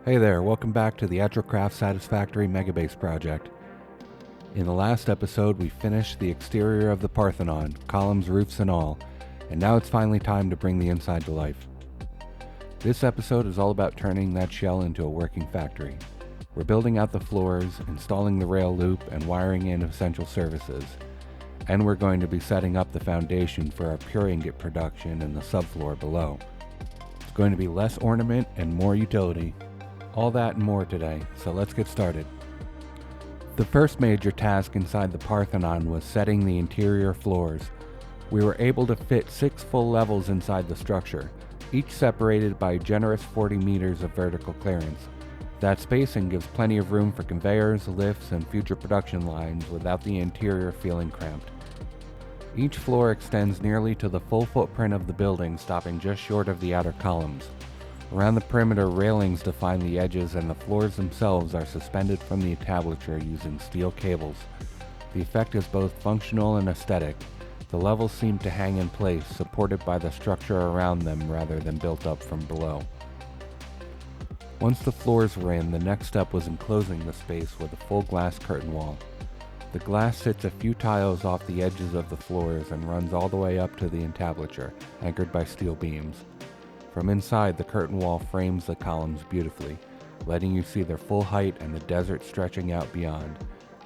Hey there, welcome back to the AtroKraft Satisfactory Megabase project. In the last episode, we finished the exterior of the Parthenon, columns, roofs, and all, and now it's finally time to bring the inside to life. This episode is all about turning that shell into a working factory. We're building out the floors, installing the rail loop, and wiring in essential services. And we're going to be setting up the foundation for our pure ingot production in the subfloor below. It's going to be less ornament and more utility. All that and more today, so let's get started. The first major task inside the Parthenon was setting the interior floors. We were able to fit 6 full levels inside the structure, each separated by a generous 40 meters of vertical clearance. That spacing gives plenty of room for conveyors, lifts, and future production lines without the interior feeling cramped. Each floor extends nearly to the full footprint of the building, stopping just short of the outer columns. Around the perimeter, railings define the edges, and the floors themselves are suspended from the entablature using steel cables. The effect is both functional and aesthetic. The levels seem to hang in place, supported by the structure around them rather than built up from below. Once the floors were in, the next step was enclosing the space with a full glass curtain wall. The glass sits a few tiles off the edges of the floors and runs all the way up to the entablature, anchored by steel beams. From inside, the curtain wall frames the columns beautifully, letting you see their full height and the desert stretching out beyond.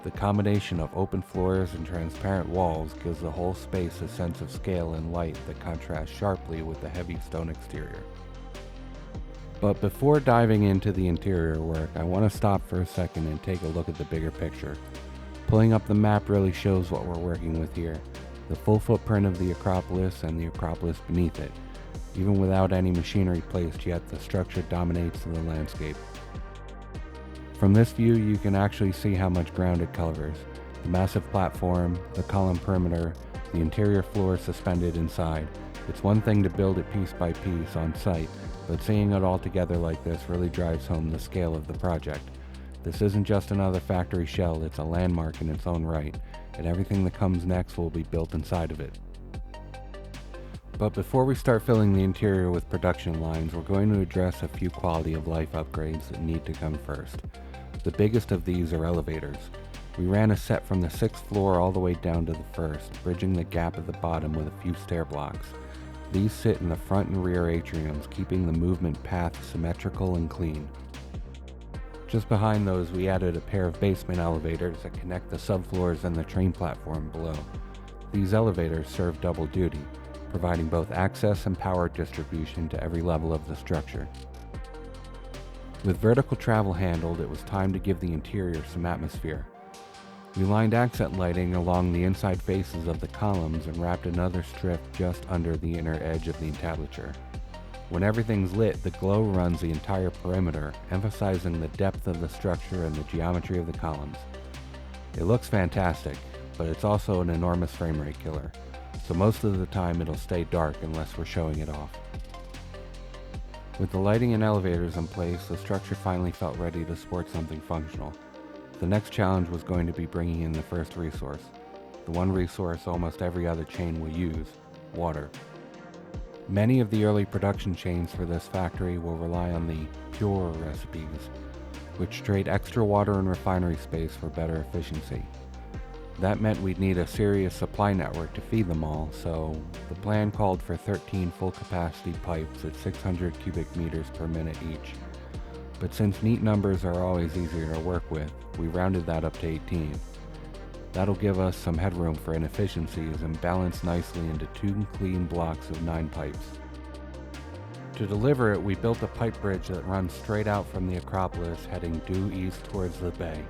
The combination of open floors and transparent walls gives the whole space a sense of scale and light that contrasts sharply with the heavy stone exterior. But before diving into the interior work, I want to stop for a second and take a look at the bigger picture. Pulling up the map really shows what we're working with here, the full footprint of the Acropolis and the Acropolis beneath it. Even without any machinery placed yet, the structure dominates the landscape. From this view, you can actually see how much ground it covers. The massive platform, the column perimeter, the interior floor suspended inside. It's one thing to build it piece by piece on site, but seeing it all together like this really drives home the scale of the project. This isn't just another factory shell, it's a landmark in its own right, and everything that comes next will be built inside of it. But before we start filling the interior with production lines, we're going to address a few quality of life upgrades that need to come first. The biggest of these are elevators. We ran a set from the 6th floor all the way down to the 1st, bridging the gap at the bottom with a few stair blocks. These sit in the front and rear atriums, keeping the movement path symmetrical and clean. Just behind those, we added a pair of basement elevators that connect the subfloors and the train platform below. These elevators serve double duty, providing both access and power distribution to every level of the structure. With vertical travel handled, it was time to give the interior some atmosphere. We lined accent lighting along the inside faces of the columns and wrapped another strip just under the inner edge of the entablature. When everything's lit, the glow runs the entire perimeter, emphasizing the depth of the structure and the geometry of the columns. It looks fantastic, but it's also an enormous frame rate killer. So most of the time it'll stay dark unless we're showing it off. With the lighting and elevators in place, the structure finally felt ready to support something functional. The next challenge was going to be bringing in the first resource, the one resource almost every other chain will use, water. Many of the early production chains for this factory will rely on the pure recipes, which trade extra water and refinery space for better efficiency. That meant we'd need a serious supply network to feed them all, so the plan called for 13 full-capacity pipes at 600 cubic meters per minute each. But since neat numbers are always easier to work with, we rounded that up to 18. That'll give us some headroom for inefficiencies and balance nicely into 2 clean blocks of 9 pipes. To deliver it, we built a pipe bridge that runs straight out from the Acropolis, heading due east towards the bay.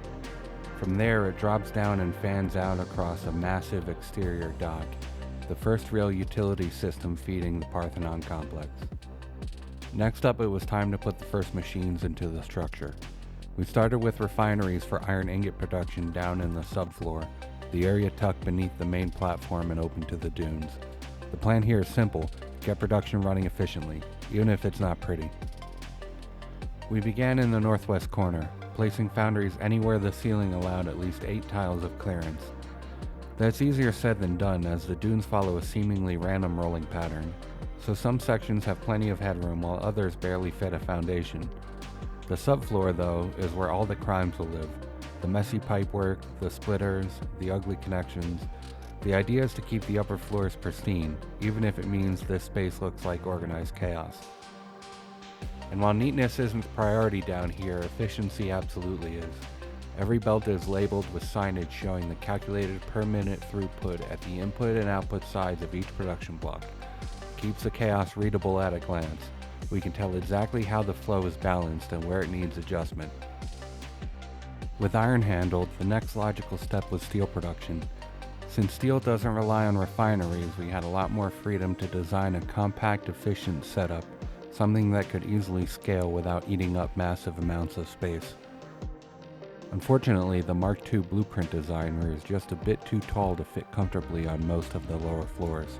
From there, it drops down and fans out across a massive exterior dock, the first real utility system feeding the Parthenon complex. Next up, it was time to put the first machines into the structure. We started with refineries for iron ingot production down in the subfloor, the area tucked beneath the main platform and open to the dunes. The plan here is simple: get production running efficiently, even if it's not pretty. We began in the northwest corner, placing foundries anywhere the ceiling allowed at least 8 tiles of clearance. That's easier said than done, as the dunes follow a seemingly random rolling pattern, so some sections have plenty of headroom while others barely fit a foundation. The subfloor, though, is where all the crimes will live. The messy pipework, the splitters, the ugly connections. The idea is to keep the upper floors pristine, even if it means this space looks like organized chaos. And while neatness isn't the priority down here, efficiency absolutely is. Every belt is labeled with signage showing the calculated per minute throughput at the input and output sides of each production block. Keeps the chaos readable at a glance. We can tell exactly how the flow is balanced and where it needs adjustment. With iron handled, the next logical step was steel production. Since steel doesn't rely on refineries, we had a lot more freedom to design a compact, efficient setup, something that could easily scale without eating up massive amounts of space. Unfortunately, the Mark II blueprint designer is just a bit too tall to fit comfortably on most of the lower floors.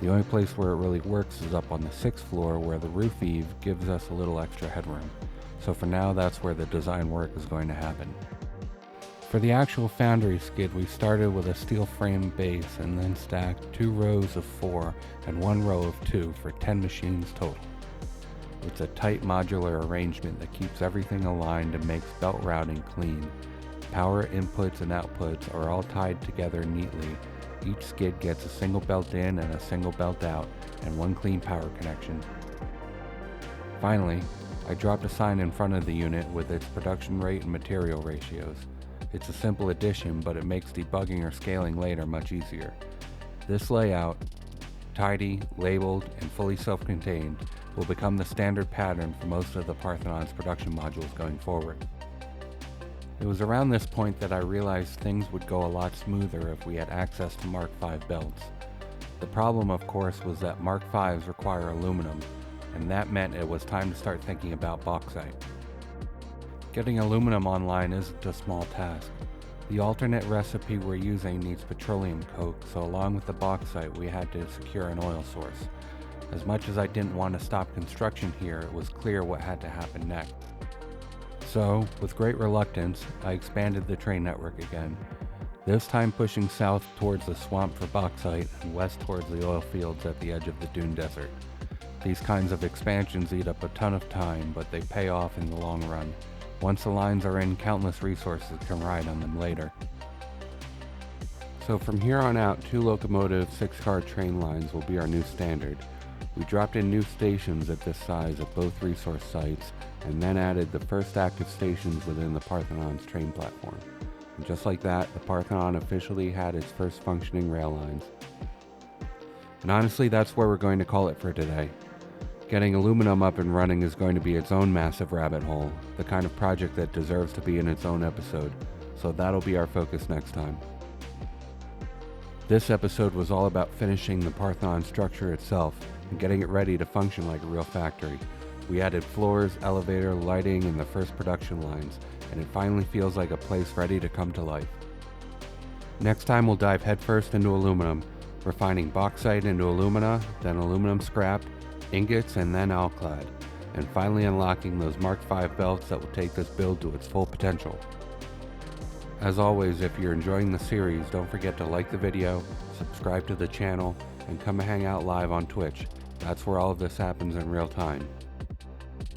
The only place where it really works is up on the 6th floor, where the roof eave gives us a little extra headroom. So for now, that's where the design work is going to happen. For the actual foundry skid, we started with a steel frame base and then stacked 2 rows of 4 and 1 row of 2 for 10 machines total. It's a tight modular arrangement that keeps everything aligned and makes belt routing clean. Power inputs and outputs are all tied together neatly. Each skid gets a single belt in and a single belt out, and 1 clean power connection. Finally, I dropped a sign in front of the unit with its production rate and material ratios. It's a simple addition, but it makes debugging or scaling later much easier. This layout, tidy, labeled, and fully self-contained, will become the standard pattern for most of the Parthenon's production modules going forward. It was around this point that I realized things would go a lot smoother if we had access to Mark V belts. The problem, of course, was that Mark Vs require aluminum, and that meant it was time to start thinking about bauxite. Getting aluminum online isn't a small task. The alternate recipe we're using needs petroleum coke, so along with the bauxite we had to secure an oil source. As much as I didn't want to stop construction here, it was clear what had to happen next. So, with great reluctance, I expanded the train network again, this time pushing south towards the swamp for bauxite and west towards the oil fields at the edge of the dune desert. These kinds of expansions eat up a ton of time, but they pay off in the long run. Once the lines are in, countless resources can ride on them later. So from here on out, 2 locomotive 6-car train lines will be our new standard. We dropped in new stations at this size at both resource sites, and then added the first active stations within the Parthenon's train platform. And just like that, the Parthenon officially had its first functioning rail lines. And honestly, that's where we're going to call it for today. Getting aluminum up and running is going to be its own massive rabbit hole, the kind of project that deserves to be in its own episode, so that'll be our focus next time. This episode was all about finishing the Parthenon structure itself and getting it ready to function like a real factory. We added floors, elevator, lighting, and the first production lines, and it finally feels like a place ready to come to life. Next time we'll dive headfirst into aluminum, refining bauxite into alumina, then aluminum scrap, ingots, and then alclad, and finally unlocking those Mark V belts that will take this build to its full potential. As always, if you're enjoying the series, don't forget to like the video, subscribe to the channel, and come hang out live on Twitch. That's where all of this happens in real time.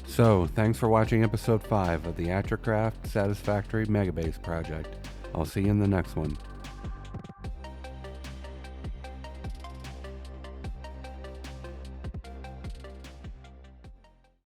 So, thanks for watching episode 5 of the AtroKraft Satisfactory Megabase project. I'll see you in the next one.